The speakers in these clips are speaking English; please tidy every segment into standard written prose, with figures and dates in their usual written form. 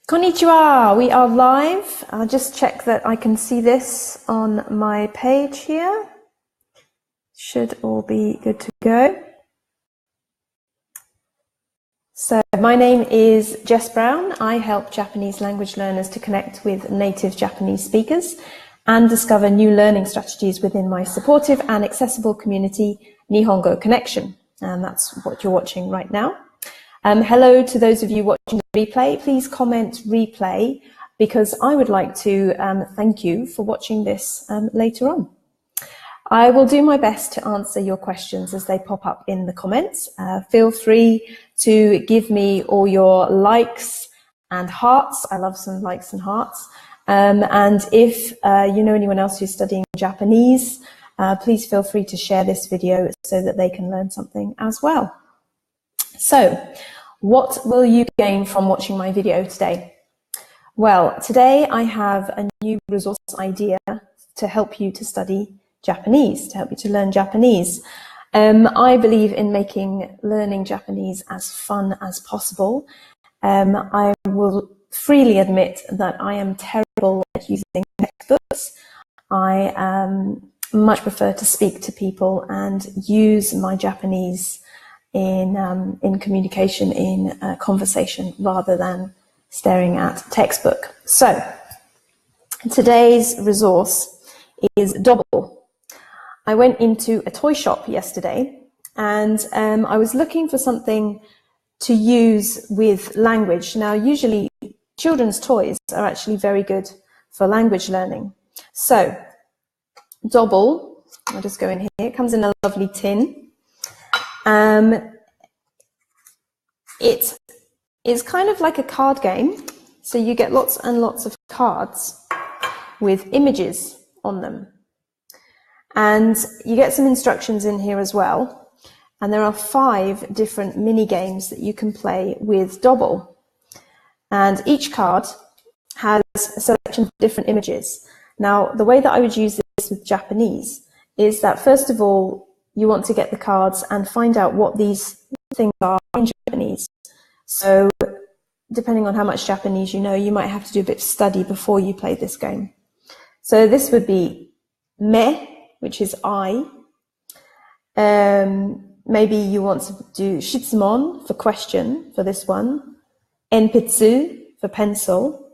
Konnichiwa, we are live. I'll just check that I can see this on my page here. Should all be good to go. So my name is Jess Brown. I help Japanese language learners to connect with native Japanese speakers and discover new learning strategies within my supportive and accessible community, Nihongo Connection. And that's what you're watching right now. Hello to those of you watching the replay. Please comment replay because I would like to thank you for watching this later on. I will do my best to answer your questions as they pop up in the comments. Feel free to give me all your likes and hearts. I love some likes and hearts. And if you know anyone else who's studying Japanese, please feel free to share this video so that they can learn something as well. So, what will you gain from watching my video today? Well, today I have a new resource idea to help you to study Japanese, to help you to learn Japanese. I believe in making learning Japanese as fun as possible. I will freely admit that I am terrible at using textbooks. I much prefer to speak to people and use my Japanese in communication, in conversation, rather than staring at textbook. So today's resource is Double. I went into a toy shop yesterday and I was looking for something to use with language. Now, usually children's toys are actually very good for language learning. So Double, I'll just go in here, it comes in a lovely tin. It is kind of like a card game. So you get lots and lots of cards with images on them. And you get some instructions in here as well. And there are 5 different mini games that you can play with Double. And each card has a selection of different images. Now, the way that I would use this with Japanese is that, first of all, you want to get the cards and find out what these things are in Japanese. So, depending on how much Japanese you know, you might have to do a bit of study before you play this game. So this would be me, which is I. Maybe you want to do shitsumon for question for this one. Enpitsu for pencil.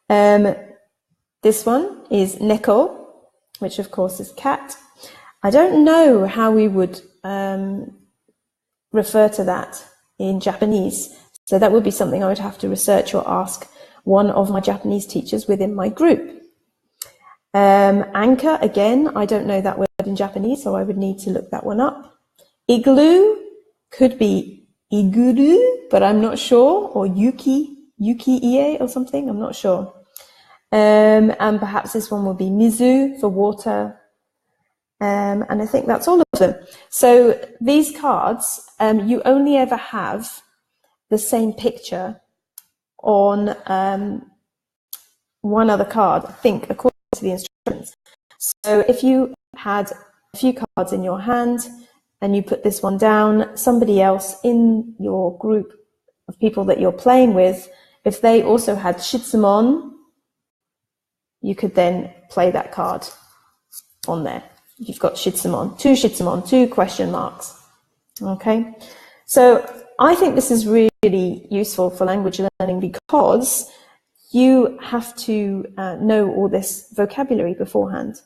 This one is neko, which of course is cat. I don't know how we would refer to that in Japanese. So that would be something I would have to research or ask one of my Japanese teachers within my group. Anchor, again, I don't know that word in Japanese, so I would need to look that one up. Igloo could be iguru, but I'm not sure, or yuki-ie or something, I'm not sure. And perhaps this one will be mizu for water. And I think that's all of them. So these cards, you only ever have the same picture on one other card, I think, according to the instructions. So if you had a few cards in your hand and you put this one down, somebody else in your group of people that you're playing with, if they also had shitsumon, you could then play that card on there. You've got shitsumon, 2 question marks. Okay, so I think this is really useful for language learning because you have to know all this vocabulary beforehand.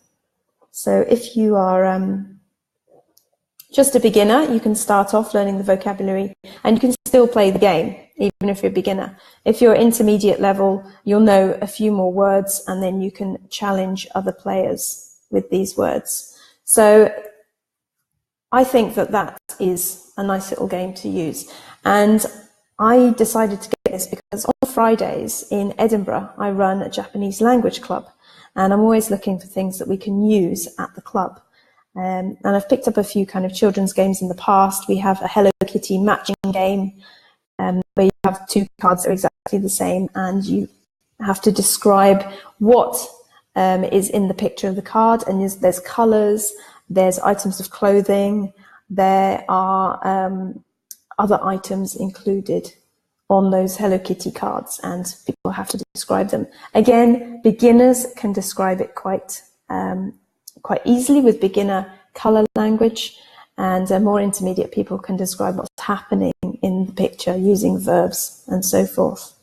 So if you are just a beginner, you can start off learning the vocabulary and you can still play the game, even if you're a beginner. If you're intermediate level, you'll know a few more words and then you can challenge other players with these words. So I think that that is a nice little game to use. And I decided to get this because on Fridays in Edinburgh, I run a Japanese language club. And I'm always looking for things that we can use at the club. And I've picked up a few kind of children's games in the past. We have a Hello Kitty matching game where you have 2 cards that are exactly the same and you have to describe what is in the picture of the card, and there's colors, there's items of clothing, there are other items included on those Hello Kitty cards, and people have to describe them. Again, beginners can describe it quite easily with beginner color language, and more intermediate people can describe what's happening in the picture using verbs and so forth.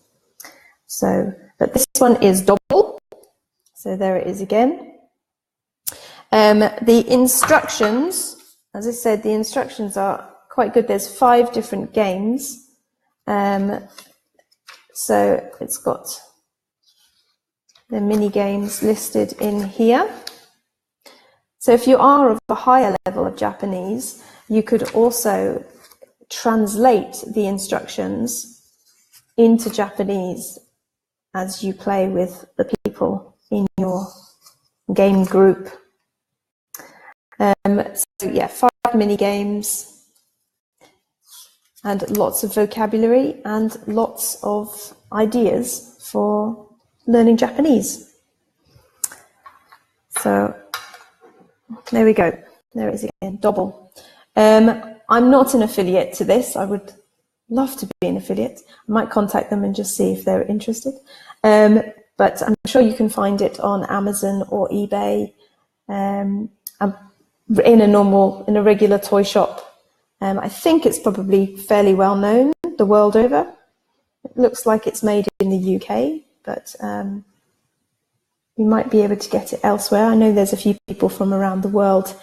So, but this one is double. So there it is again. The instructions, as I said, the instructions are quite good. There's 5 different games. So it's got the mini games listed in here. So if you are of a higher level of Japanese, you could also translate the instructions into Japanese as you play with the people in your game group. So yeah, 5 mini games and lots of vocabulary and lots of ideas for learning Japanese. So there we go. There it is again, double. I'm not an affiliate to this. I would love to be an affiliate. I might contact them and just see if they're interested. But I'm sure you can find it on Amazon or eBay, in a regular toy shop. I think it's probably fairly well known the world over. It looks like it's made in the UK, but you might be able to get it elsewhere. I know there's a few people from around the world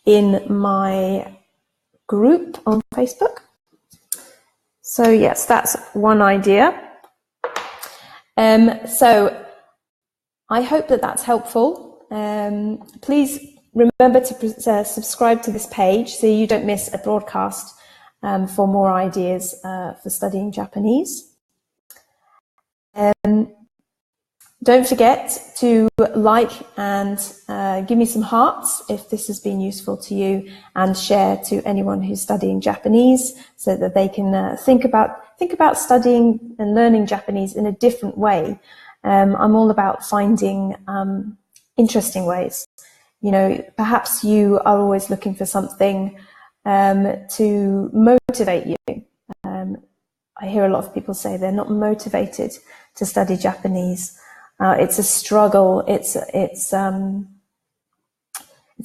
in my group on Facebook. So yes, that's one idea. So I hope that that's helpful. Please remember to subscribe to this page so you don't miss a broadcast for more ideas for studying Japanese. Don't forget to like and give me some hearts if this has been useful to you, and share to anyone who's studying Japanese so that they can think about studying and learning Japanese in a different way. I'm all about finding interesting ways. You know, perhaps you are always looking for something to motivate you. I hear a lot of people say they're not motivated to study Japanese. It's a struggle. It's a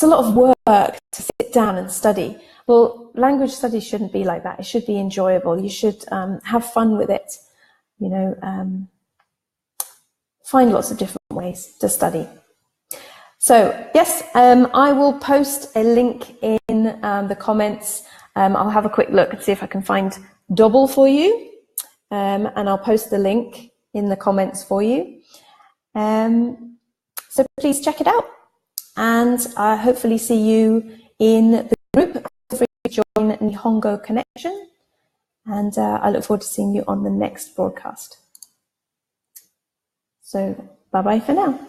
lot of work to sit down and study. Well, language study shouldn't be like that. It should be enjoyable. You should have fun with it. You know, find lots of different ways to study. So yes, I will post a link in the comments. I'll have a quick look and see if I can find double for you, and I'll post the link in the comments for you. So please check it out, and I hopefully see you in the group. Feel free to join Nihongo Connection, and I look forward to seeing you on the next broadcast. So bye bye for now.